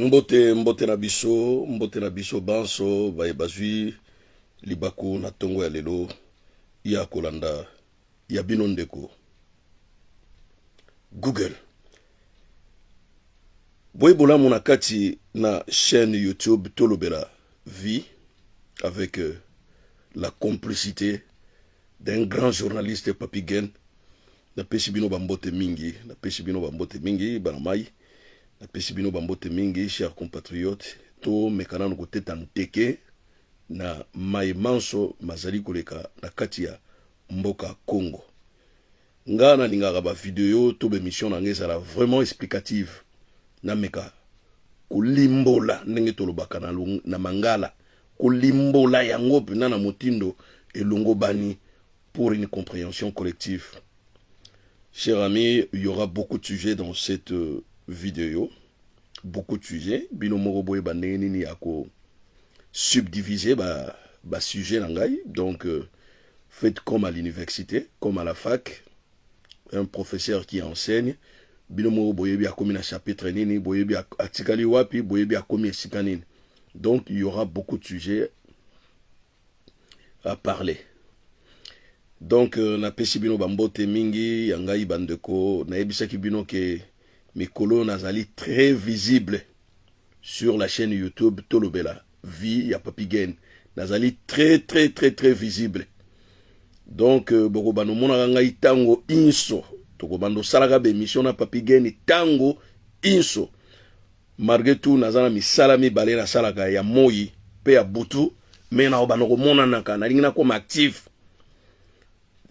Mbote na biso banso bazwi libaku na tongo ya lelo ya kolanda ya bino ndeko Google. Boyebola mona kati na chaîne YouTube Tolobela Vie avec la complicité d'un grand journaliste Papi Gen. Na pesi bino bambote mingi banamai. Na pesi bino bambote mingi, chers compatriotes, to mekana no kote tanteke na mai manso mazali koleka na kati ya mboka Congo. Nga na lingaka ba video to be mission na ngeza la vraiment explicative na meka kulimbola ndenge tolobaka na mangala kulimbola yango pena na motindo elongo bani pour une compréhension collective. Chers amis, il y aura beaucoup de sujets dans cette vidéo, beaucoup de sujets. Bino moko boye ba nini yako subdiviser ba sujet nangai. Donc faites comme à l'université, comme à la fac, un professeur qui enseigne. Bino moko boye bi akomi na chapitre nini, boye bi atikali wapi, boye bi akomi esika nini. Donc il y aura beaucoup de sujets à parler. Donc na pesi bino bambote mingi yangai bandeko na yebisaki bino ke mikolo nazali très visible sur la chaîne YouTube Tolobela Vie ya Papi Gen. Nazali très visible. Donc boko bano mona ngai tango inso toko bando salaka be mission na Papi Gen tango inso. Malgré tout nazana misala mi balera salaka ya moyi pe ya butu mais na obano ko mona naka na lingina comme actif.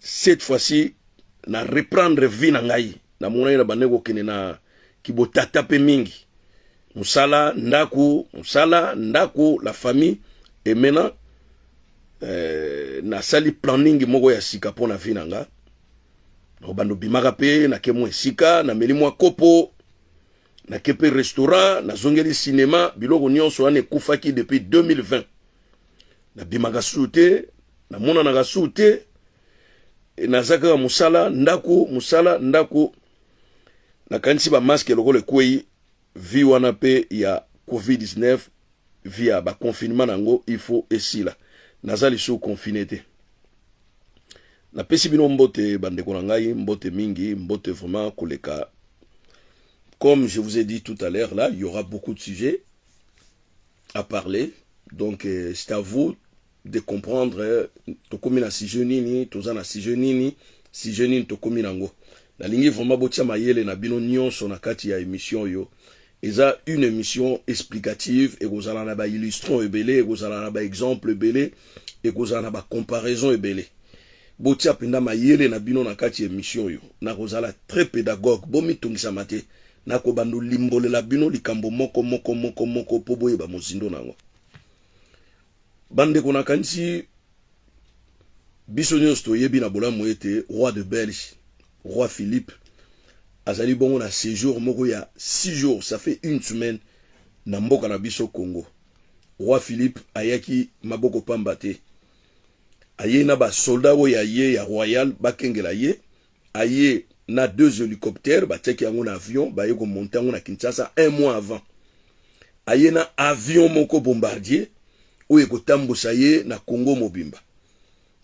Cette fois-ci, na reprendre vie na ngai. Na mona ina baneko kene na kibotata pe mingi. Musala, ndaku, la famille. Et maintenant, na sali planning moko ya sika po na vie na nga. Na bando bimaka pe, na ke mwa sika, na meli mwa kopo, na kepe restaurant, na zongeli cinéma, biloko nyonso ane kufaki depuis 2020. Na bimaka soute, na mona na soute, nazaka musala ndaku na kanisi ba masque lokole kwei vi wana pe ya COVID-19 via ba confinement nango il faut esila nazali sous confiné. Na pesi bino mbote bandeko na ngai mbote mingi mbote vraiment koleka. Comme je vous ai dit tout à l'heure là, il y aura beaucoup de sujets à parler. Donc c'est à vous de comprendre tokomi na sije nini toza na sije nini tokomi nango na lingi vraiment botia mayele na bino nyonso na kati ya émission yo eza une émission explicative et kozala na ba illustration ebele kozala na ba exemple ebele et kozala na ba comparaison ebele botia penda mayele na bino na kati ya émission yo na kozala très pédagogue bomi tongisa mate na ko bando limbolela bino likambo moko po boye ba mozindo nango. Bande kona kanisi biso nyonso yebi na bolamu ete roi de Belge, roi Philippe azali bongo na séjour moko ya 6 jours, ça fait une semaine na mboka na biso Congo. Roi Philippe ayaki maboko pamba te. Aye na ba soldat oyo ya royal bakengela ye, aye na 2 hélicoptères bateki yango na avion baye ko monter yango na Kinshasa 1 mois avant. Aye na avion moko bombardier oyo kotambusa ye na Congo mobimba.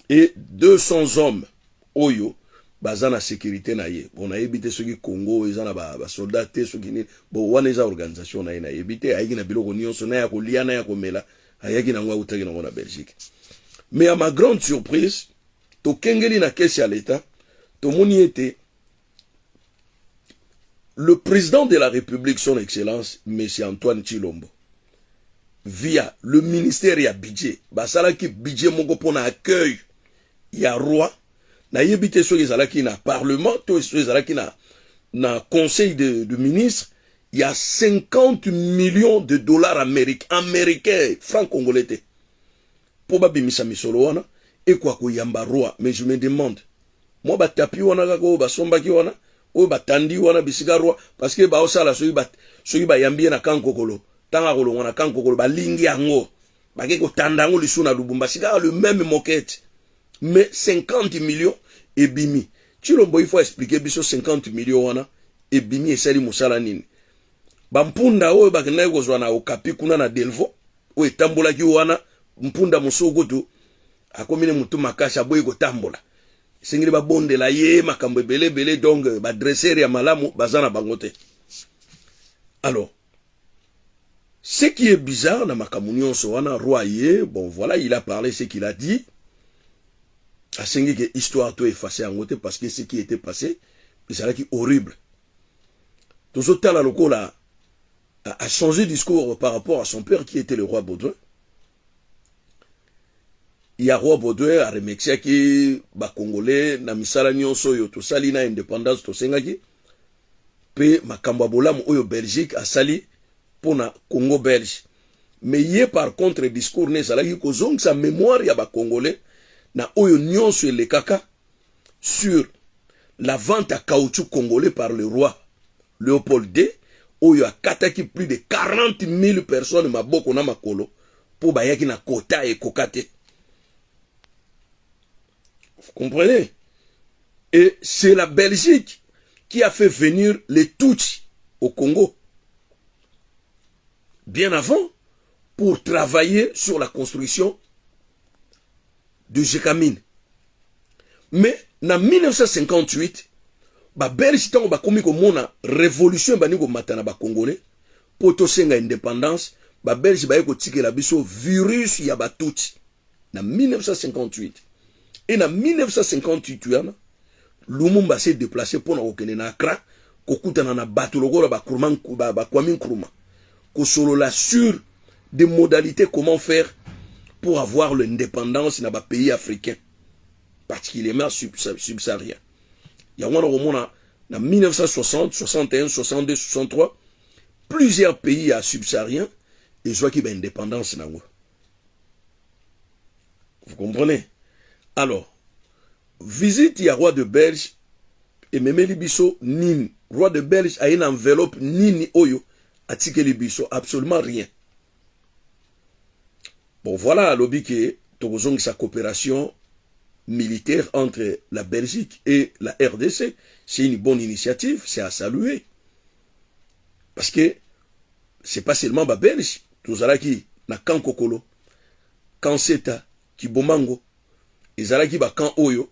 Et 200 hommes oyo baza na sécurité na ye. Bon na yebite soki Congo eza na ba soldat te soki ni bon wana eza organisation na ye na yebite ayiki na biloko nyonso na ya kolia na ya komela ayaki na ngwa utaki na Belgique. Mais à ma grande surprise, to kengeli na kesi ya l'État, to moni ete le président de la République, son excellence, M. Antoine Tshilombo, via le ministère ya budget, basalaki budget moko pona accueil ya roi, na yebite so ezalaki na parlement, to so ezalaki na conseil de ministres, il y a 50 millions de dollars américains, francs congolais. Pour babimisa misolo wana, et quoi ko yamba roi, mais je me demande, moi ba tapi wana kako ba sombaki wana, o ba tandi wana bisika roi, parce que ba osala soki ba yambie na kankokolo. Tanga kolonga na kankokolo balingi yango bakeko tandango lisuna lubumba sika le même moquette mais 50 millions et bimi Tshilombo il faut expliquer biso 50 millions wana et bimi esali musala nini bampunda oyo bakendaki kozwa na Okapi kuna na Delvaux oyo etambolaki wana mpunda mosuku tu akomine mutu makasi aboyi kotambola sengeli babondela ye makambo ebele donc badresser ya malamu baza na bango te. Alors ce qui est bizarre dans makambo nyonso wana roi ye bon voilà il a parlé ce qu'il a dit asengi que histoire to effacer en côté parce que ce qui était passé ezalaki horrible. Tozotala lokola a changé de discours par rapport à son père qui était le roi Baudouin. Il y a roi Baudouin a remercié qui ba congolais na misala nyonso yo to sali na indépendance to sengaki pe makambo bolamu oyo Belgique a sali pour na Congo belge. Mais yé par contre discours ne salaki ko zong sa mémoire ya ba congolais na oyo nyonso le kaka sur la vente à caoutchouc congolais par le roi Léopold II. Oyo akataki plus de 40 000 personnes maboko na makolo pour bayaki na quota et kokate. Vous comprenez? Et c'est la Belgique qui a fait venir les Tutsis au Congo bien avant pour travailler sur la construction de Jekamine. Mais en 1958, ba Belge tango ba komi ko mona révolution bani ko matana ba congolais poto senga indépendance ba Belge ba yeko tikela biso virus ya ba Tutsi na 1958 et na 1958 yana Lumumba s'est déplacé pour na okene na Accra kokutana na bato lokola ba Kurman ba Kwame Nkrumah ko solola sur des modalités comment faire pour avoir l'indépendance dans ba pays africains particulièrement subsahariens. Il y a en 1960, 61, 62, 63, plusieurs pays subsahariens, et je vois qu'il y a une indépendance. Vous comprenez? Alors, visite, il y a roi de Belge, et même Libiso, Nini. Roi de Belge a une enveloppe Nini Oyo, à Tike Libiso, absolument rien. Bon, voilà, lobby qui est sa coopération militaire entre la Belgique et la RDC. C'est une bonne initiative, c'est à saluer. Parce que c'est pas seulement les Belges, tous qui na kan Kokolo, kan Seta, qui Bomango, ils qui ba kan Oyo,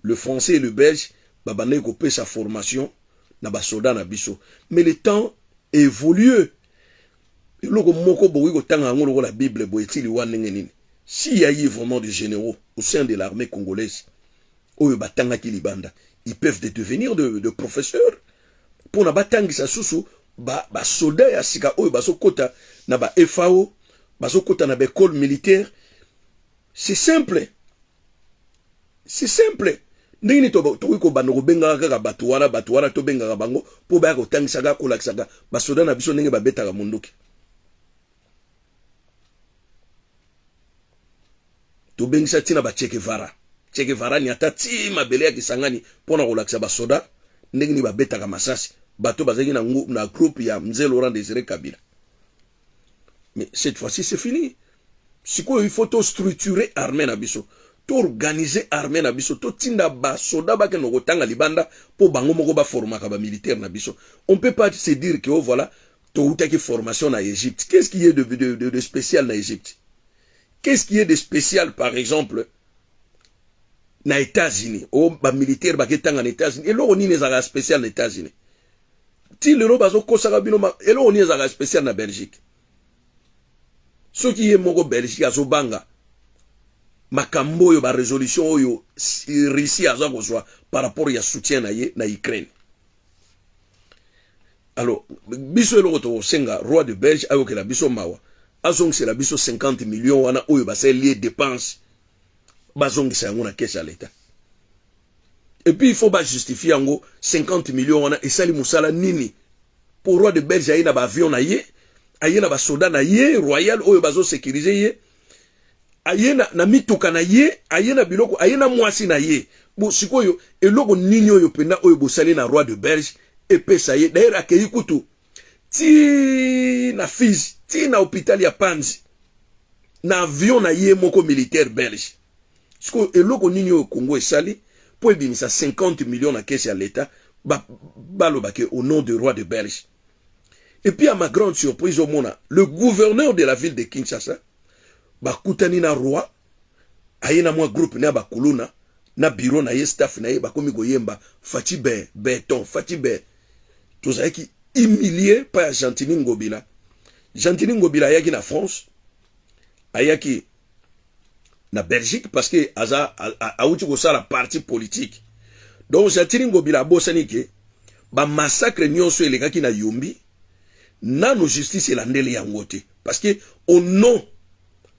le français et le belge, ba bané kopé sa formation na ba soda na biso. Mais le temps évolue. Et logo moko boui ko tanga ngolo la Bible boiti li wanenge nini. S'il y a eu vraiment des généraux au sein de l'armée congolaise, ils peuvent devenir de professeurs. Pour na batangi sa susu, ba soldats ya sika oyo baso kota na ba FAO, baso kota na ba école militaire. C'est simple. C'est simple. Ndini to ko banoko benga kaka batuwana to benga bango po ba ko tangisaka ko laksaka ba soldats na biso ndenge ba betaka munduki. To bengisa tina ba Che Guevara. Che Guevara ni atati mabele ya kisangani pona kolakisa ba soda ndenge ni ba betaka masasi bato bazaki na groupe ya Mzee Laurent Désiré Kabila. Mais cette fois-ci c'est fini. Siko il faut to structurer armée na biso, to organiser armée na biso, to tinda ba soda ba ke no kotanga libanda po bango moko ba formaka ba militaire na biso. On peut pas se dire que oh voilà, to utaki formation na Égypte. Qu'est-ce qui est de spécial na Égypte? Qu'est-ce qui est de spécial, par exemple, aux États-Unis? Aux militaires qui sont aux États-Unis. Et là, on est un spécial aux États-Unis. Si l'Europe a et là, on est un spécial en Belgique. Ce qui est mon Belgique, à Zobanga, Makambo, il y a une résolution, il y a Russie par rapport à soutien à l'Ukraine. Alors, biso le senga roi de Belge, ayo que la biso mawa. Azong c'est la biso 50 millions wana oyo ba c'est lié dépenses bazong c'est ngona caisse à l'état. Et puis il faut pas justifier ngo 50 millions wana et sali musala nini pour roi de Belge ayina ba avion na ye, ayina ba soda na ye royal oyo bazo sécuriser ye, ayina na mituka na ye, ayina biloko, ayina mwasi na ye. Bo sikoyo eloko nini oyo penda oyo bosali na roi de Belge et pesa ye d'ailleurs akei kutu ti na Fizi, ti na hôpital ya Panzi, na avion na ye moko militaire belge. Siko eloko nini au Congo esali, pour ebimisa 50 millions na caisse ya l'État, balo bake au nom du roi de Belge. Et puis à ma grande surprise au monde, le gouverneur de la ville de Kinshasa, bakutani na roi, ayena mwa groupe na bakuluna, na bureau na ye staff na ye bakomi goyemba, fati be, beton, fati be. Tout ça qui humilié par Gentini Ngobila. Gentini Ngobila ayaki na France, ayaki na Belgique parce que aza auti ko sala parti politique. Donc Gentini Ngobila bosani ke ba massacre nyonso elekaki na Yumbi, nano justice elandeli yango te parce que au nom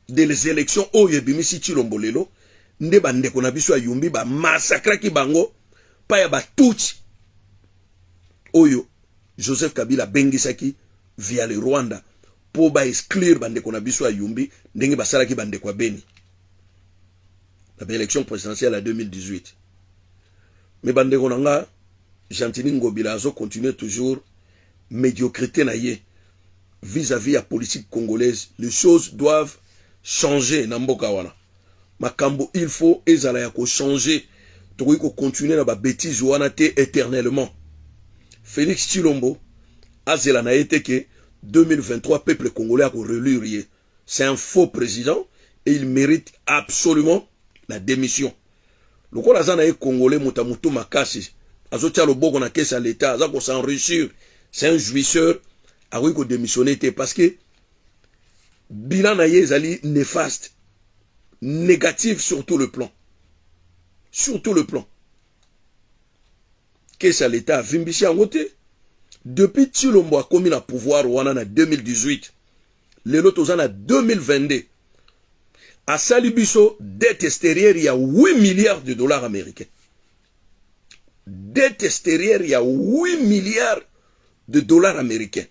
des élections oyo ebimisi Tshilombo lelo nde bandeko na biso ya Yumbi ba massacre ki bango pa ya batuti oyo Joseph Kabila bengisaki via le Rwanda pour ba exclure bandeko na biso ya Yumbi ndenge basalaki bandeko ya Beni la élection présidentielle à 2018. Mais bandeko nanga Gentini Ngobila azo continue toujours médiocrité na ye vis-à-vis la politique congolaise. Les choses doivent changer na mboka wana. Makambo il faut ezala ya ko changer. Tokoki ko continuer na ba bêtise wana te éternellement. Félix Tshilombo azela na été que 2023 peuple congolais a ko relire. C'est un faux président et il mérite absolument la démission. Lokola zana e congolais mutamutu makasi azotia loboko na caisse à l'état azako s'enrichir. C'est un jouisseur a ko démissionner parce que bilan na ye ezali néfaste, négatif sur tout le plan. Sur tout le plan. Caisse à l'état vimbisi en côté. Depuis Tshilombo a commis na pouvoir wana na 2018. Lelo tozana na 2022. A Salibiso, dette extérieure, il y a 8 milliards de dollars américains. Dette extérieure, il y a 8 milliards de dollars américains.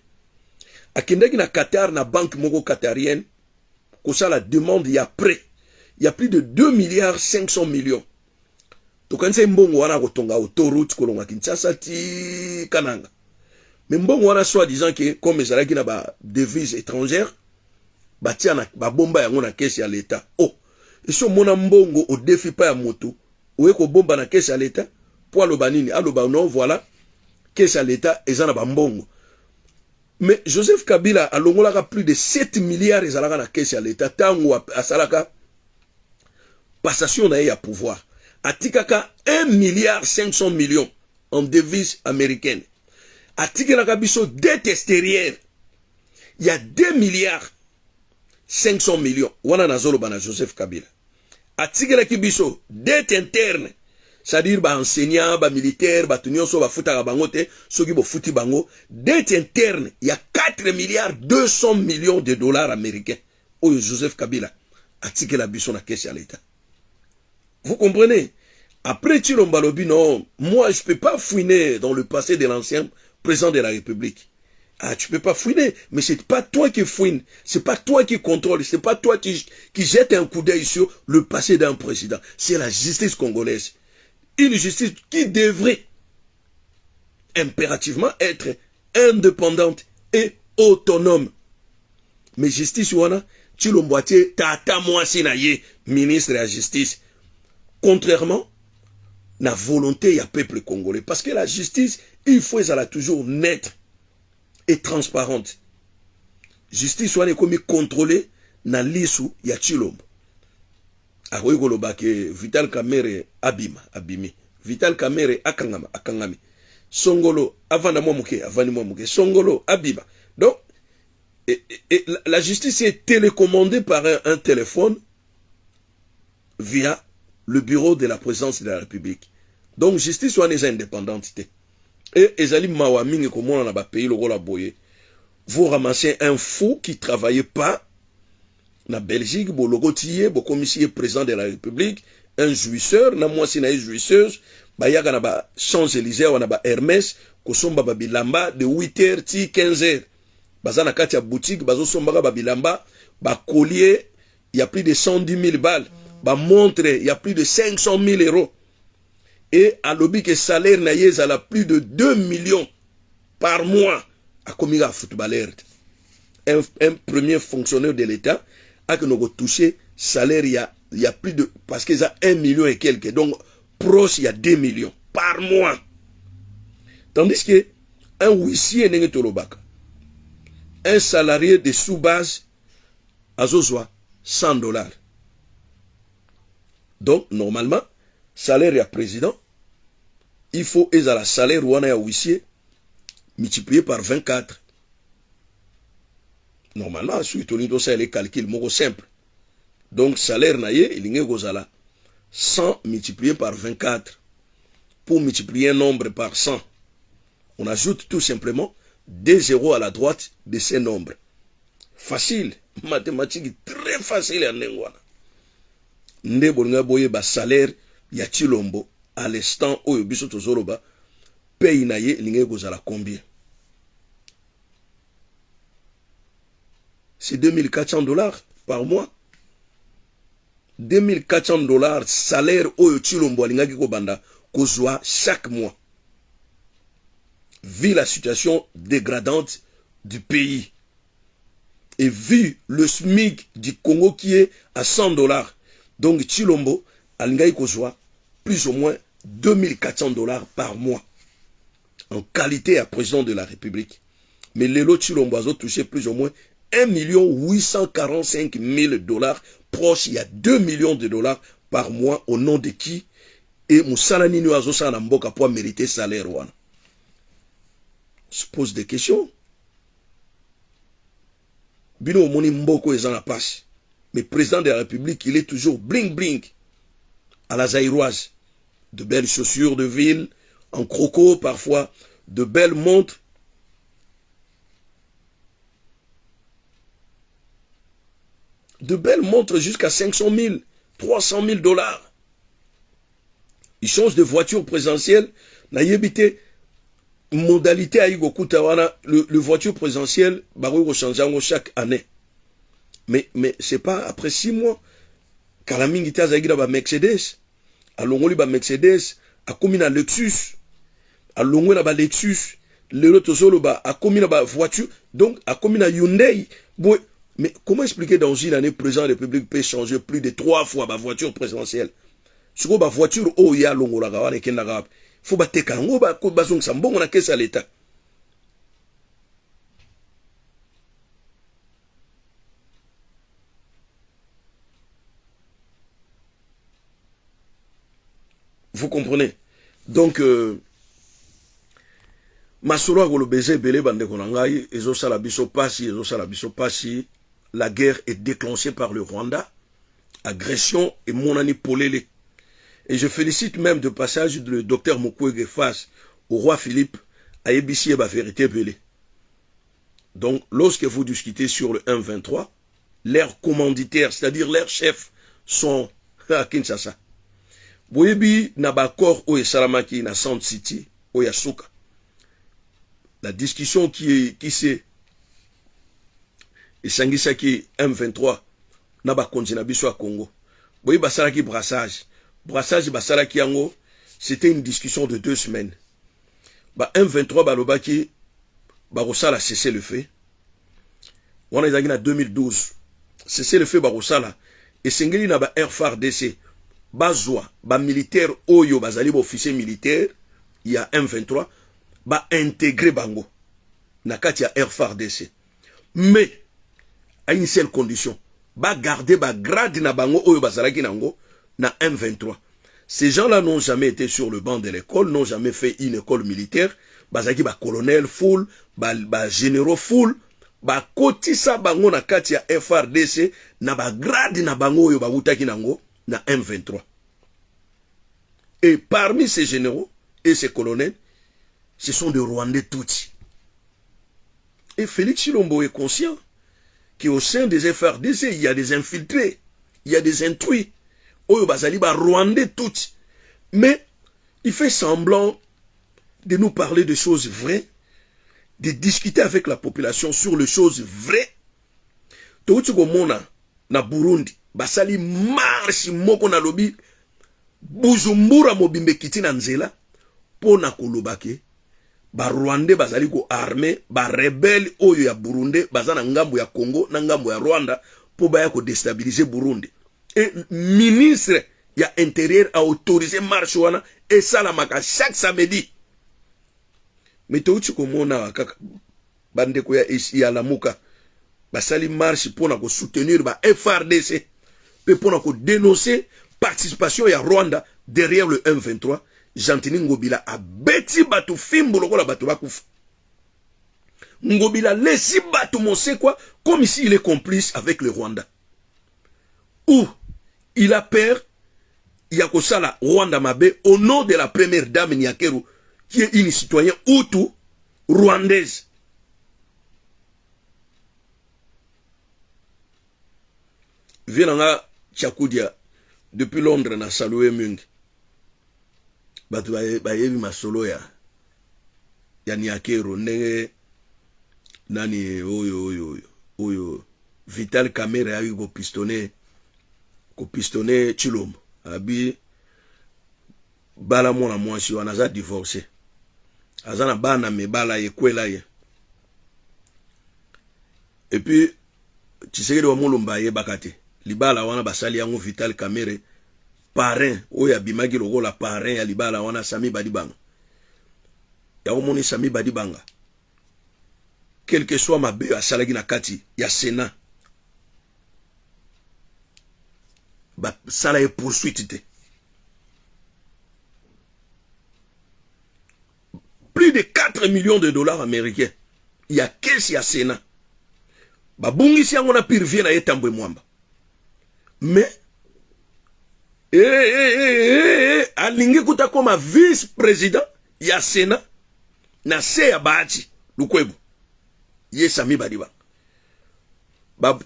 A Kendaki na Qatar, na banque moko qatarienne, qu'on ça la demande, il y a prêt. Il y a plus de 2 milliards 500 millions. Donc, quand c'est mbongo wana kotonga autoroute, kolonga Kinshasa ti Kananga. Mais mbongo wana soit disant que, comme les Alaki na ba devise étrangère, batia na ba bomba yango na caisse ya l'état. Oh, et si mona mbongo au défi pas ya moto, ou ko bomba na caisse ya l'état, pour le banini, aloba non, voilà, caisse ya l'état, et na ba mbongo. Mais Joseph Kabila a longolaka plus de 7 milliards et zalaka na caisse ya l'état, tango a salaka passation na ya pouvoir. Atikaka 1 milliard 500 millions en devises américaines. Atikelaka biso dette extérieure. Il y a 2 milliards 500 millions. Wana nazolo bana Joseph Kabila. Atikelaki biso dette interne. C'est-à-dire ba enseignant, ba militaire, ba tunyoso ba futa bango te, soki bo futi bango, dette interne, il y a 4 milliards 200 millions de dollars américains. Oyo Joseph Kabila atikela biso na caisse ya l'état. Vous comprenez? Après Tshilombo lobi, non, moi je peux pas fouiner dans le passé de l'ancien président de la République. Ah, tu peux pas fouiner, mais c'est pas toi qui fouine, c'est pas toi qui contrôle, c'est pas toi qui jette un coup d'œil sur le passé d'un président. C'est la justice congolaise. Une justice qui devrait impérativement être indépendante et autonome. Mais justice wana, Tshilombo tie tata mwasi na ye, ministre de la justice. Contrairement na volonté ya peuple congolais. Parce que la justice, il faut qu'elle soit toujours nette et transparente. Justice wana comme contrôlée na lisu ya Tshilombo. Akoyi koloba ke Vital Kamerhe abimi. Vital Kamerhe akangami. Songolo avanda mwa muke, avandi mwa muke. Songolo abima. Donc la justice est télécommandée par un téléphone via le bureau de la présidence de la République. Donc, justice soit les indépendante. Et ezali mawa mingi komona na ba pays lokola boye. Vous ramassez un fou qui travaillait pas na Belgique, bo logotier, bo commissaire président de la République, un jouisseur, na mwasi na jouisseuse, ba yaka na ba Champs-Élysées wana ba Hermès, ko somba ba bilamba de 8h ti 15h. Baza na kati ya boutique, bazo somba ba bilamba, ba collier, il y a plus de 110 000 balles. Ba montre, il y a plus de 500 000 euros. Et à l'objet que salaire na yez à la plus de 2 millions par mois à commis à footballeur. Un premier fonctionnaire de l'État a que nous touché salaire il y a plus de, parce qu'il y a 1 million et quelques. Donc, proche, il y a 2 millions par mois. Tandis que un huissier n'est pas tolobaka. un salarié de sous-base azozwa $100. Donc normalement salaire ya président il faut ezala salaire wana ya huissier multiplié par 24. Normalement si tu as les calculs moko simple. Donc salaire na ye ilinge gozala 100 multiplié par 24. Pour multiplier un nombre par 100, on ajoute tout simplement des zéros à la droite de ces nombres. Facile, mathématique très facile en lingwana. Nde bonga boye ba salaire ya Chilombo à l'instant oyo biso tozoloba paye na ye linge gozala combien? C'est $2400 par mois. $2400 salaire oyo Chilombo alingaki ko banda kozwa chaque mois. Vu la situation dégradante du pays et vu le SMIC du Congo qui est à $100, donc Chilombo alingaki kozwa plus ou moins $2400 par mois en qualité à président de la République. Mais Lelo Chilombo a touché plus ou moins $1,845,000, proche il y a $2 millions par mois au nom de qui et Moussala Nino Azosa Namboka pour mériter salaire wana. Se pose des questions. Bino Moni Mboko est en la passe. Mais président de la République, il est toujours bling bling à la zaïroise. De belles chaussures de ville, en croco parfois, de belles montres. De belles montres jusqu'à $500,000, $300,000. Il change de voiture présidentielle. Na yebite modalité à Igokutawana, le voiture présidentielle, barouille change chaque année. Mais c'est pas après 6 mois. Kalamingita Zagira ba Mercedes. A Longoli ba Mercedes. A Komina Lexus. A Longoli ba Lexus. Le Lotosolo ba a Komina ba voiture. Donc a Komina Hyundai. Mais comment expliquer dans une année président de la République peut changer plus de 3 fois ma voiture présidentielle? Si ma voiture oh ya longola gawane kendaga faut bateka ngo ba ko bazong sambongo na kesa l'état. Vous comprenez? Donc masolo ko lo baiser belé bande konangai ezo sala biso pasi. La guerre est déclenchée par le Rwanda, agression et monani polélé. Et je félicite même de passage le docteur Mukwege face au roi Philippe à Ebissi et la vérité belé. Donc, lorsque vous discutez sur le 1-23, leurs commanditaires, c'est-à-dire leurs chefs, sont à Kinshasa. Boyebi Nabakor ou Salamaki na Sand City, ou Yasuka. La discussion qui s'est et Sangisaki M23 naba kontina biso à Congo. Boyi basalaki brassage basalaki yango, c'était une discussion de 2 semaines. Ba M23 balobaki barosala cesser le feu. On est en 2012. Cesser le feu barosala et sengeli na ba FARDC bazwa ba militaire oyo bazali ba officier militaire, il y a M23 ba intégrer bango na kati ya FARDC. Mais à une seule condition, ba garder ba grade na bango oyo bazalaki nango na M23. Ces gens-là n'ont jamais été sur le banc de l'école, n'ont jamais fait une école militaire. Bazalaki ba colonel full, ba généraux full, ba kotisa bango na kati ya FARDC na ba grade na bango oyo ba wutaki nango na M23. Et parmi ces généraux et ces colonels, ce sont des Rwandais Tutsi. Et Félix Chilombo est conscient qu'au sein des FARDC, il y a des infiltrés, il y a des intrus. Oyo bazali ba Rwandais Tutsi. Mais il fait semblant de nous parler de choses vraies, de discuter avec la population sur les choses vraies. Touti komona na Burundi, basali marche moko na lobi, Bujumbura mobimbe kiti na nzela, pona kolobake, ba Rwandais bazali ko armé, ba rebelle oyo ya Burundi, bazana ngambo ya Congo, na ngambo ya Rwanda, po baya ko déstabiliser Burundi. Et ministre ya intérieur a autorisé marche wana, et salamaka chaque samedi. Mais touti komona kaka, bandeko ya Lamuka basali marche pour na soutenir ba FRDC pe pour na dénoncer participation ya Rwanda derrière le M23. Jantini Ngobila a beti batu fimbo lokola batu bakufa. Ngobila laissi batu monse quoi comme ici il est complice avec le Rwanda. Ou il a peur Yakosala Rwanda Mabe au nom de la première dame Nyakeru qui est une citoyenne Hutu rwandaise. Vienanga Tchakudia depuis Londres na salué Mung. Batu bayebi masolo ya Nyakeru ndenge nani oyo Vital Kamerhe ayi ko pistonné Chilombo abi bala mwana mwasi wana aza divorcé aza na bana mibala ye kwela ye et puis Tshisekedi wa Mulumba ye bakate libala wana basali yango Vital Kamerhe parrain oyo abimaki lokola parrain ya libala wana Sami Badibanga ya omoni Sami Badibanga quel que soit mabe asalaki na kati ya Sénat ba sala ye poursuite. Plus de 4 millions de dollars américains. Il y a qu'est-ce ya Sénat. Ba bungi si yango na pirvie na etambwe mwamba. Mais alingi kuta koma vice-président ya Sénat na se ya Bahati Lukwebo. Ye Sami Badibanga.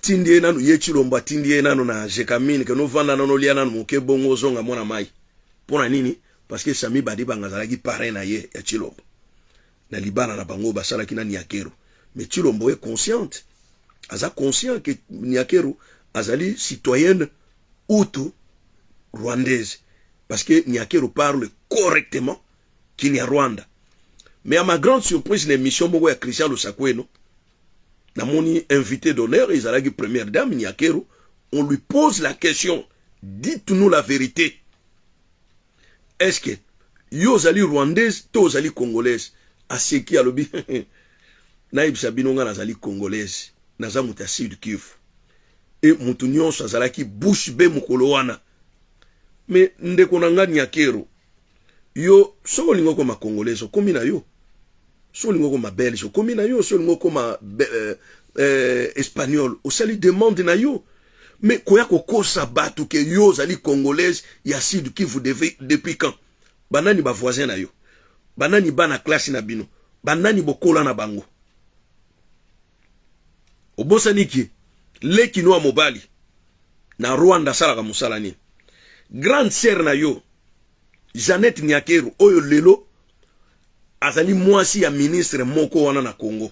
Tindie nanu ye Chilombo tindie nanu na Jekamine ke no vanda nanu lia nanu moke bongo zonga mona mai. Pona nini? Parce que Sami Badibanga zalaki parrain na ye ya Chilombo. Na libana na bango basala kina Nyakeru. Mais Chilombo est consciente. Aza conscient que Nyakeru azali citoyenne Hutu rwandaise. Parce que Nyakeru parle correctement qu'il y a Rwanda. Mais à ma grande surprise, l'émission Mogo ya Christian Lusakweno, na moni invité d'honneur, ils allaient première dame Nyakeru, on lui pose la question, dites-nous la vérité. Est-ce que yo zali rwandaise, to zali congolaise? Aseki alobi naib sabinonga nazali congolaise, naza muta Sud Kivu. Et mutu nyonso azalaki bouche be mukolo wana. Mais ndeko nanga Nyakeru, yo soko lingo koma congolaise, komi na yo. So lingo koma belge, komi na yo, so lingo koma espagnol, o sali demande na yo. Mais koya kokosa batu ke yo zali congolaise ya Sud Kivu depuis quand? Banani ba voisin na yo. Banani bana classe na bino. Banani bokola na bango. Obosaniki leki no mobali na Rwanda salaka musala ni. Grande sœur na yo Jeannette Nyakeru oyo lelo azali mwasi ya ministre moko wana na Congo.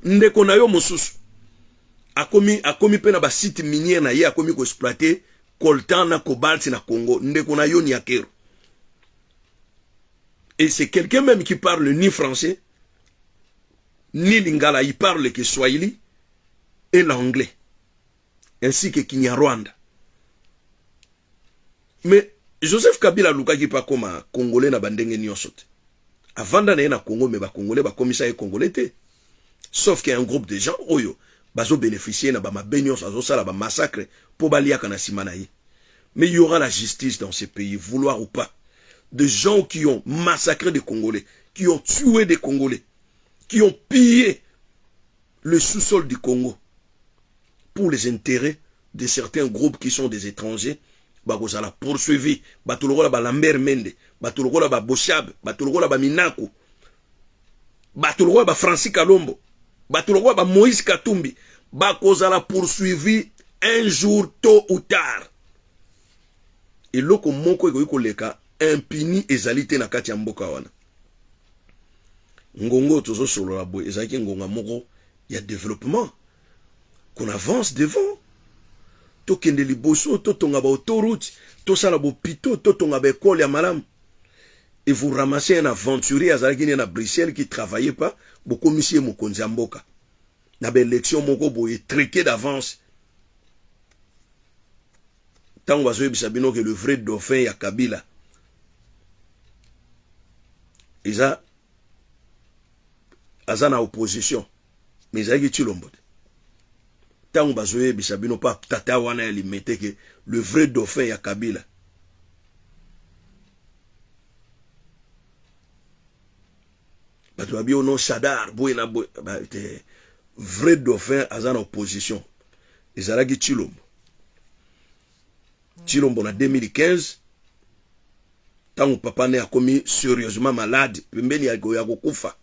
Ndeko na yo mosusu akomi pe na ba site minier na ye akomi ko exploiter coltan na cobalt na Congo. Ndeko na yo Nyakeru. Et c'est quelqu'un même qui parle ni français ni lingala, il parle que Swahili et l'anglais ainsi que Kinyarwanda. Mais Joseph Kabila lukaki pa koma congolais na bandenge nyonsote. Avanda na na Congo mais ba congolais ba komisa e congolais te. Sauf qu'il y a un groupe de gens oyo bazo bénéficier na ba mabenyo azo sala ba massacre pour baliaka na simana ye. Mais il y aura la justice dans ce pays, vouloir ou pas. De gens qui ont massacré des Congolais, qui ont tué des Congolais, qui ont pillé le sous-sol du Congo pour les intérêts de certains groupes qui sont des étrangers. Bagozala poursuivi, batulugola ba Lambert Mende, batulugola ba Boshab, batulugola ba Minaku, batulugola ba Francis Kalombo, batulugola ba Moïse Katumbi, bakozala poursuivi un jour tôt ou tard. Et loko moko eko leka impuni ezalite na kati ya mboka wana. Ngongo tozo solo la boy ezaki ngonga moko ya développement qu'on avance devant. To kende liboso to tonga ba autoroute, to sala bo pito, to tonga ba école ya malam. Et vous ramassez un aventurier azalaki na Bruxelles qui travaillait pas, bo komisie mokonzi mboka. Na ba élection moko boye triqué d'avance. Tant va zoe bisabino que le vrai dauphin ya Kabila. Isa azana opposition mais ezalaki Tshilombo tango bazoye bisabino pa tata wana ya limete que le vrai dauphin ya Kabila bato babi ono Shadar boye na boye vrai dauphin azana opposition ezalaki Tshilombo na 2015 tango papa ne a commis sérieusement malade pembeni ya kokufa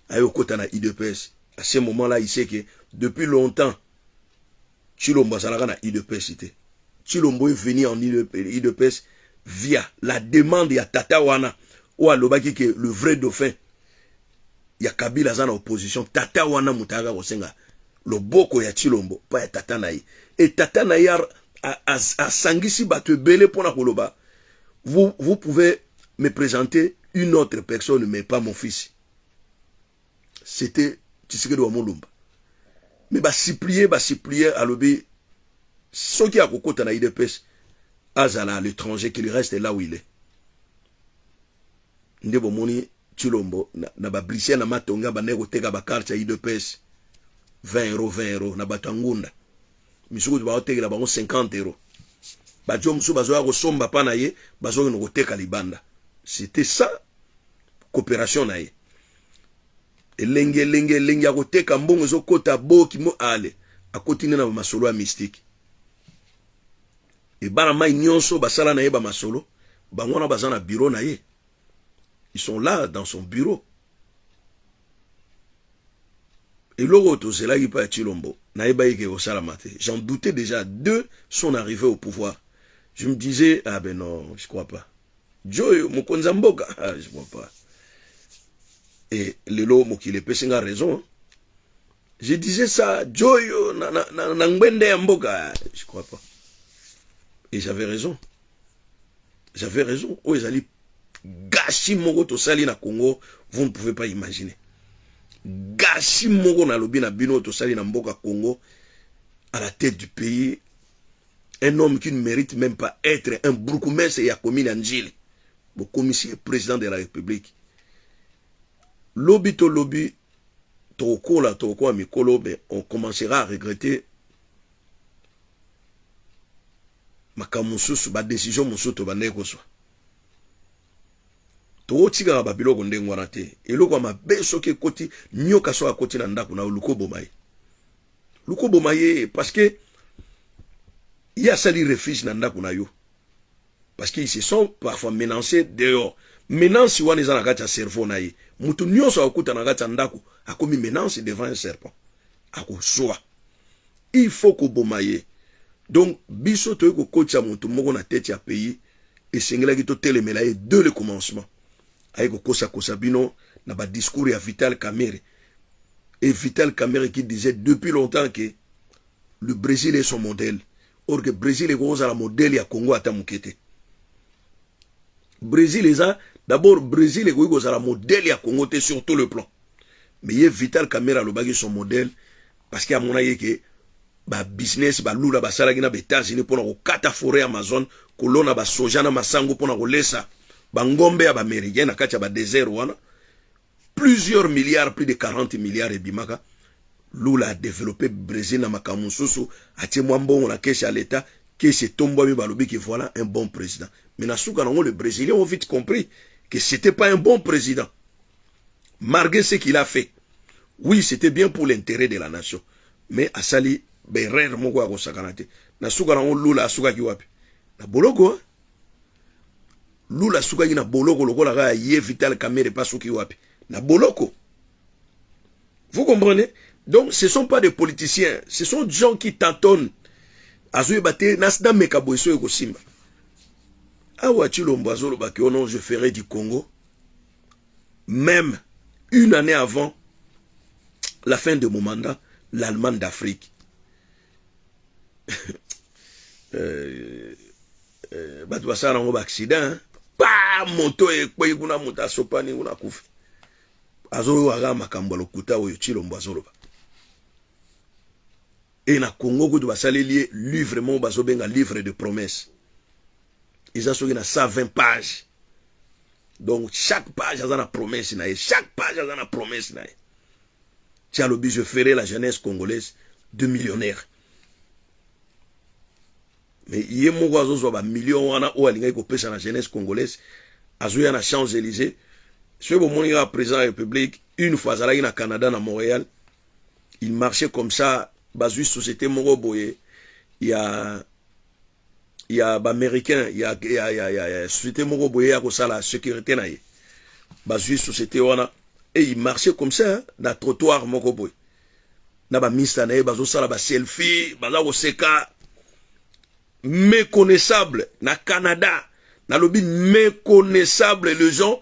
ayo kota na IDPS. À ce moment-là il sait que depuis longtemps Tshilombo azalaka na IDPS te. Tshilombo est venu en IDPS via la demande ya tata wana ou alobaki que le vrai dauphin ya Kabila azana opposition tata wana mutaka kosenga loboko ya Tshilombo pa ya tata na ye et tata na ye a sangisi bato ebele pona koloba vous pouvez me présenter une autre personne mais pas mon fils. C'était Tshisekedi wa Mulumba. Mais supplier alobi ceux qui a kokota na IDPS azala à l'étranger qu'il reste là où il est. Ndebo moni Tshilombo na ba brisé na matonga ba nego teka ba carte ya IDPS 20 euros na batangunda. Misuku ba otegela bango 50 euros. Ba jom su bazo ko somba pa na ye bazo no koteka libanda. C'était ça coopération na ye. Elenge ya koteka mbongo zo kota boki mo ale akotine na masolo ya mystique. Et bana mai nyonso basala na ye ba masolo bangona bazana bureau na ye. Ils sont là dans son bureau. Et l'autre, c'est là qu'il peut être Tshilombo. J'en doutais déjà de son arrivée au pouvoir. Je me disais, ah ben non, je crois pas. Joe, Mokonzamboka, ah, je crois pas. Et Lelo Mokilepe, c'est a raison. Je disais ça, Joe, Nangbende Mboka, je crois pas. Et j'avais raison. J'avais raison. Oh, ils allaient gâcher Mogo Sali na Congo, vous ne pouvez pas imaginer. Gâcher Mogo na lobi na bino to Sali na Mboka Congo, à la tête du pays. Un homme qui ne mérite même pas être un bourgmestre et a commis l'angile. Le commissaire président de la République. Lobby to lobby, toko mikolo, mais on commencera à regretter makamususu ba décision musuto ba negoso. To tika ba biloko ndengwana te. Eloko mabe soki koti nyoka so akoti na ndako na lukobo mai. Lukobo mai parce que il y a ça les refuges dans ndako yo. Parce qu'ils se sont parfois menacés dehors. Maintenant si on est dans la cerveau na ye, mutu nyonso akuta na gata ndako akomi menace devant un serpent. Ako soa. Il faut ko bomaye. Donc biso to ko kocha mutu moko na tête ya pays et sengela ki to telemela ye de le commencement. Aiko kosa bino na ba discours ya Vital Kamerhe. Et Vital Kamerhe qui disait depuis longtemps que le Brésil est son modèle. Or que Brésil est le modèle ya Congo ata mukete. Brésil est d'abord Brésil est le modèle ya Congo sur tout le plan. Mais il y a Vital Kamerhe le bagi son modèle parce qu'il y a mon aïe que ba business ba lula ba salagi na États-Unis pour na kata forêt Amazon kolona ba soja na masango pour na kolesa ba ngombe ya ba américain na kati ba désert wana plusieurs milliards plus de 40 milliards et bimaka lula a développé Brésil na makamususu atie mwambongo na kesha l'état que c'est tombo mi balobi que voilà un bon président. Mais na souka nango le Brésilien ont vite compris que c'était pas un bon président. Malgré ce qu'il a fait. Oui, c'était bien pour l'intérêt de la nation. Mais asali berere moko ya kosakanate. Na souka nango lula asuka ki wapi. Na boloko. Lula asuka ki na boloko lokola ga ye Vital Kamerhe pas suki wapi. Na boloko. Vous comprenez? Donc ce ne sont pas des politiciens, ce sont des gens qui tâtonnent. Azoui bate nasda mekaboiso eko simba. Awa Tshilombo azolo baki oh non, je ferai du Congo. Même une année avant la fin de mon mandat, l'Allemagne d'Afrique. Batu basala ngo ba accident, pa moto e kwe kuna muta sopani kuna kufi. Azolo waga makambo lokuta oyo Tshilombo azolo ba. Et na Congo ko basali lié livre mon bazo benga livre de promesses. Ils ont na 120 pages. Donc chaque page a une promesse na, chaque page a une promesse na. Tchalobi, je ferai la jeunesse congolaise de millionnaires. Mais il y a un million de la jeunesse congolaise. Il y a la Champs-Élysées. Si vous avez un président de la République, une fois à la Canada, à Montréal, il marchait comme ça. Dans une société il y a Américain, il y a société Moroboye, il y a la sécurité. Dans une société, et il marchait comme ça, dans le trottoir Moroboye. Dans la mista, il y a un selfie, il y a un seka. Méconnaissable, na Canada, na lobby méconnaissable, les gens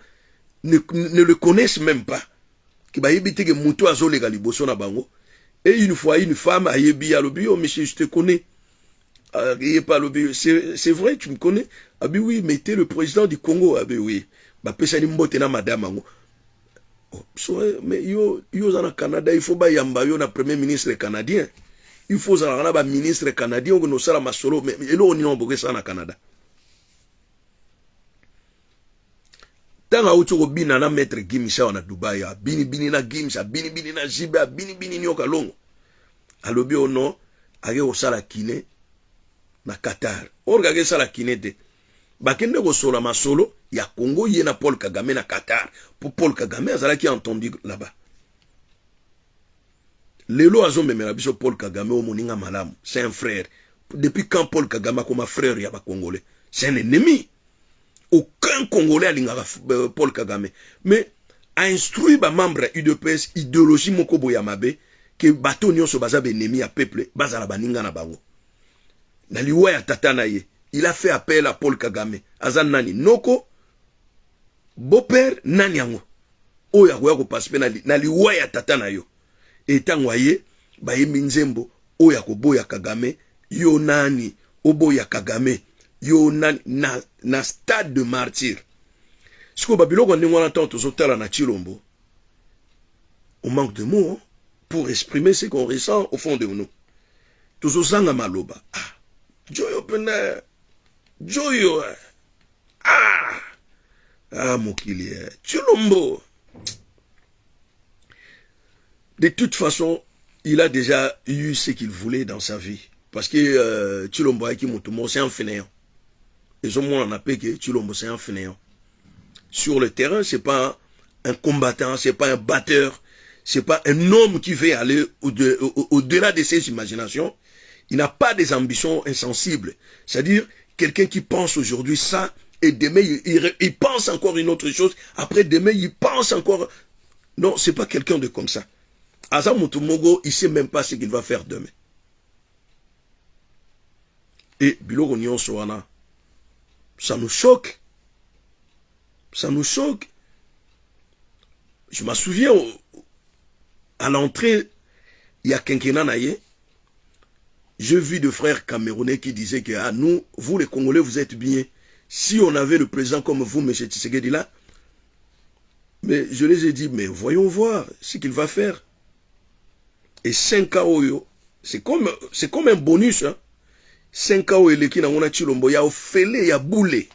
ne le connaissent même pas. Qui va éviter que Moutou a zolé galiboso na bango. Et une fois, une femme a yebi à lobby, oh monsieur, je te connais. C'est vrai, tu me connais. Ah ben oui, mais t'es le président du Congo. Ah ben oui. Bah, pesa ni mbote na madame ango. Oh, mais yo dans le Canada, il faut ba yamba yo na premier ministre canadien. Il faut que un ministre canadien ou ça la solo mais on y a ça au Canada. Tant que tu bina na maître Gimisa na Dubaï, bini na Gimsa, bini na Ziba, bini nyoka longo. Alobi ono age osala kiné na Qatar. Orga sala kiné te. Bakende ko sola masolo ya Congo yena Paul Kagame na Qatar. Pour Paul Kagame azala qui entendu là-bas. Lelo azomemela biso Paul Kagame o moninga malamu, c'est un frère. Depuis quand Paul Kagame comme frère ya ba Congolais? C'est un ennemi. Aucun Congolais alingaka Paul Kagame. Mais a instruit ba membre UDPS idéologie moko boyamabe que bato nyonso baza ba ennemi ya peuple bazala baninga na bango. Na liwa ya tata na ye, il a fait appel à Paul Kagame. Azan nani noko beau-père nani yango. Oya ko participer na liwa ya tata na yo. Et tangwaye ba yeminzembo oya koboya Kagame yo nani oboya Kagame yo nani na stade de martyr. Siko babiloko ndengwana tanto zotala na Chilombo. On manque de mots pour exprimer ce qu'on ressent au fond de nous. Tuzozanga maloba. Ah, joyo pena joyo. Ah mokili Chilombo. De toute façon, il a déjà eu ce qu'il voulait dans sa vie. Parce que Chilombo c'est un fainéant. Et on a appelé que Chilombo c'est un fainéant. Sur le terrain, c'est pas un combattant, c'est pas un batteur, c'est pas un homme qui veut aller au-delà de ses imaginations. Il n'a pas des ambitions insensibles. C'est-à-dire, quelqu'un qui pense aujourd'hui ça, et demain, il pense encore une autre chose. Après, demain, il pense encore... Non, c'est pas quelqu'un de comme ça. Asa Mutumogo, il ne sait même pas ce qu'il va faire demain. Et Biloko Nyon Soana, ça nous choque. Ça nous choque. Je me souviens, à l'entrée, il y a Kenkena Naye, j'ai vu des frères camerounais qui disaient que nous, vous les Congolais, vous êtes bien. Si on avait le président comme vous, M. Tshisekedi là, mais je les ai dit, mais voyons voir ce qu'il va faire. Et 5 ans, c'est comme un bonus. Hein. 5 ans, il y a Chilombo, il y a Ofele, il y a Boulé.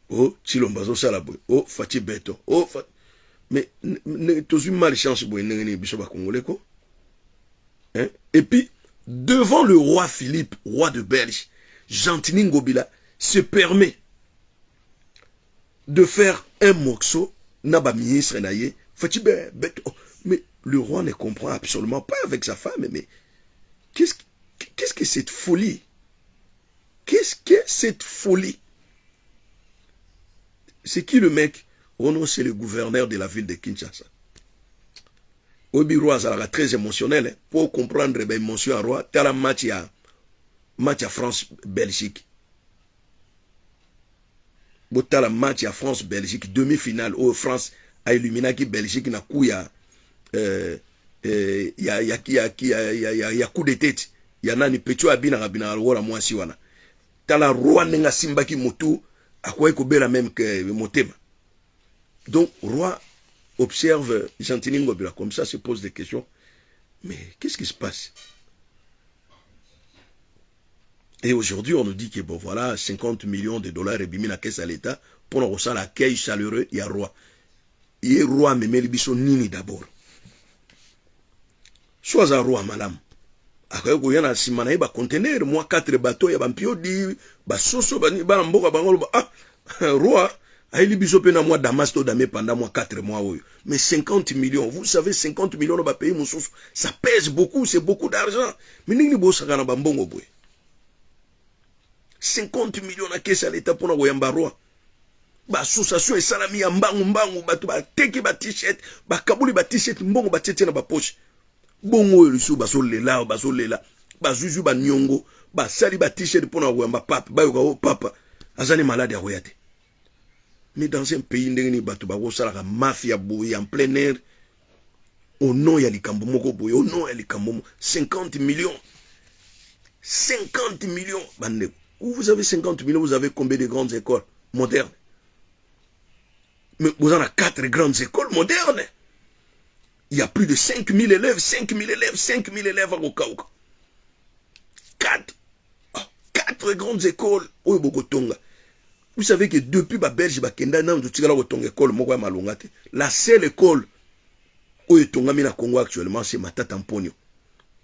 Oh, Chilombo, ça la boue. Oh, Fatih Beto. Oh, mais tu as eu malchance pour les Congolais. Hein? Et puis, devant le roi Philippe, roi de Belge, Gentini Ngobila se permet de faire un morceau, Naba ministre Naye, mais le roi ne comprend absolument pas avec sa femme. Mais qu'est-ce que cette folie? Qu'est-ce que cette folie? C'est qui le mec? Oh non, c'est le gouverneur de la ville de Kinshasa. Obi Roi, ça sera très émotionnel. Hein, pour comprendre l'émotion à Roi, tu as la match à France-Belgique. Tu as la match à France-Belgique, demi-finale, où France a éliminé qui Belgique n'a coup ya coup de tête. Il y a nani pecho abina rabina wala mwasi wana. Tala roi nenga simba ki motu akwa ekobela même que motema. Donc roi observe Gentini Ngobila comme ça, se pose des questions. Mais qu'est-ce qui se passe? Et aujourd'hui, on nous dit que bon voilà, 50 millions de dollars et bimi na caisse à l'État pour nous recevoir l'accueil chaleureux, il y a roi. ye roi memeli biso nini d'abord. Soit un roi malam. Akayo ko yana simana e ba conteneur moi 4 bateaux ya ba mpio di ba soso ba ni ba mboka bangolo ba ah roi aili biso pe na moi Damas to dame pendant moi 4 mois oyo. Mais 50 millions, vous savez 50 millions ba pays mususu, ça pèse beaucoup, c'est beaucoup d'argent. Mais nini bo saka na ba mbongo boy. 50 millions na kesa l'état pour na koyamba roi. Ba association esalami ya mbangu bato ba teki ba t-shirt, ba kabuli ba t-shirt mbongo ba tete na ba poche. Bongo elisu basolela bazuzu ba nyongo ba sali ba t-shirt pour na koyamba papa ba yoka papa azali malade ya koyate. Mais dans un pays ndengeni bato ba kosala ka mafia boy en plein air au nom ya likambo moko boy au nom ya likambo 50 millions 50 millions bande. Vous avez 50 millions, vous avez combien de grandes écoles modernes? Mais vous en avez 4 grandes écoles modernes. Il y a plus de 5000 élèves, 5000 élèves, 5000 élèves à Okauka. 4 grandes écoles au Bogotonga. Vous savez que depuis la Belgique, la seule école où est Tonga Congo actuellement, c'est Matata Mponyo.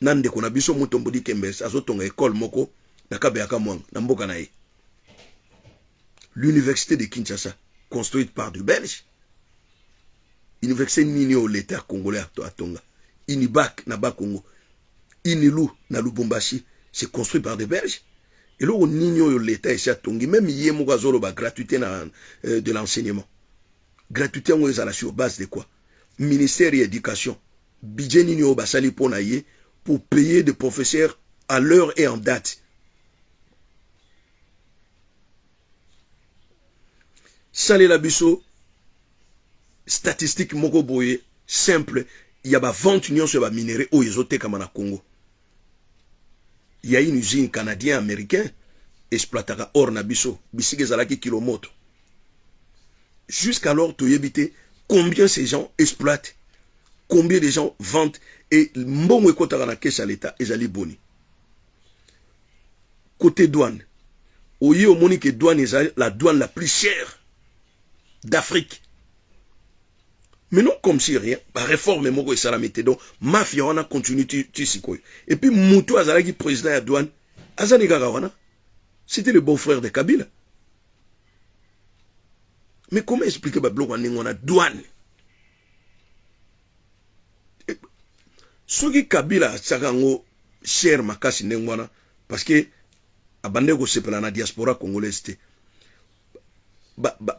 Nande qu'on a biso Mutombodi Kembes, Azotonga école Moko, Nakabeaka Mwang, Namboka Nae. L'université de Kinshasa, construite par des Belges. Université Nini l'État congolais à Tonga. Inibak, Naba Congo. Inilu, na Lubumbashi, c'est construit par des Belges. Et là, on ignore l'État ici à Tongi. Même hier, on a gratuité de l'enseignement. Gratuité, on est sur base de quoi? Ministère de l'Éducation. Budget nino basali pour payer des professeurs à l'heure et en date. Salé la biso, statistique moko boye, simple, il y a ba vente union sur ba minerai au yezote comme na Congo. Il y a une usine canadienne américaine exploitera or na biso bisike zalaki kilomoto. Jusqu'alors tu éviter combien ces gens exploitent, combien de gens vendent et mbongo ekotaka na caisse à l'état ezali boni. Côté douane, oye au moni que douane est la douane la plus chère d'Afrique. Mais non comme si rien, la réforme est moko esalamete donc mafia wana continue tisikoy. Et puis Moutou azalaki président de la douane, azani wana, c'était le beau-frère de Kabila. Mais comment expliquer bablo wana douane? Soki Kabila tsakango cher makasi ndengwana parce que abande ko sepela na diaspora congolaise.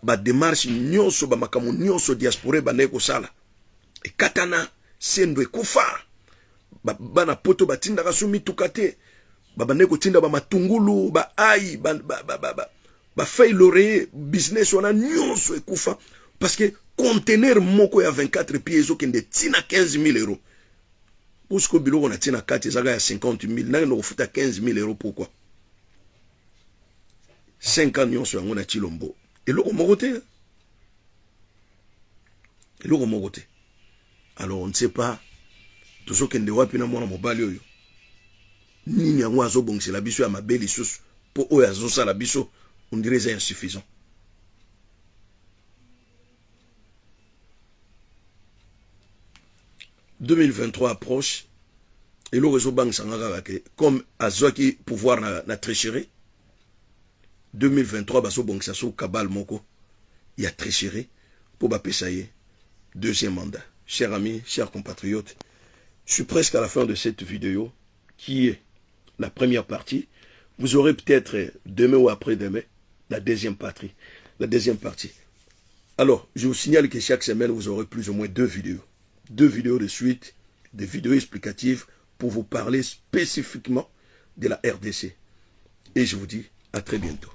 Ba démarche nyonso ba makamu nyonso diaspora bande ko sala e katana sendo ekufa bana poto batinda kasumi tukate bande ko tinda ba matungulu ba ai ba feuille laurier business wana nyonso ekufa parce que conteneur moko ya 24 pieds zo kende tina 15 000 euros pour ce que biloko na tina 4 zaga ya 50 000 na no futa 15 000 euros pourquoi 5 ans nyonso yango na Chilombo. Et l'eau moroté. Alors on ne sait pas. Tout ce qu'on doit faire dans mon balio. Ni ni ango azo bongse la biso ya mabeli sus. Pour eux azo sa la biso. On dirait c'est insuffisant. « 2023 approche. Et le réseau banque sangaka comme azoki pouvoir na tricherie. 2023, baso bon ça sous kabal moko, il y a tricherie pour bapesaye deuxième mandat. Chers amis, chers compatriotes, je suis presque à la fin de cette vidéo qui est la première partie. Vous aurez peut-être demain ou après-demain la deuxième partie. Alors, je vous signale que chaque semaine vous aurez plus ou moins 2 vidéos. 2 vidéos de suite, des vidéos explicatives pour vous parler spécifiquement de la RDC. Et je vous dis à très bientôt.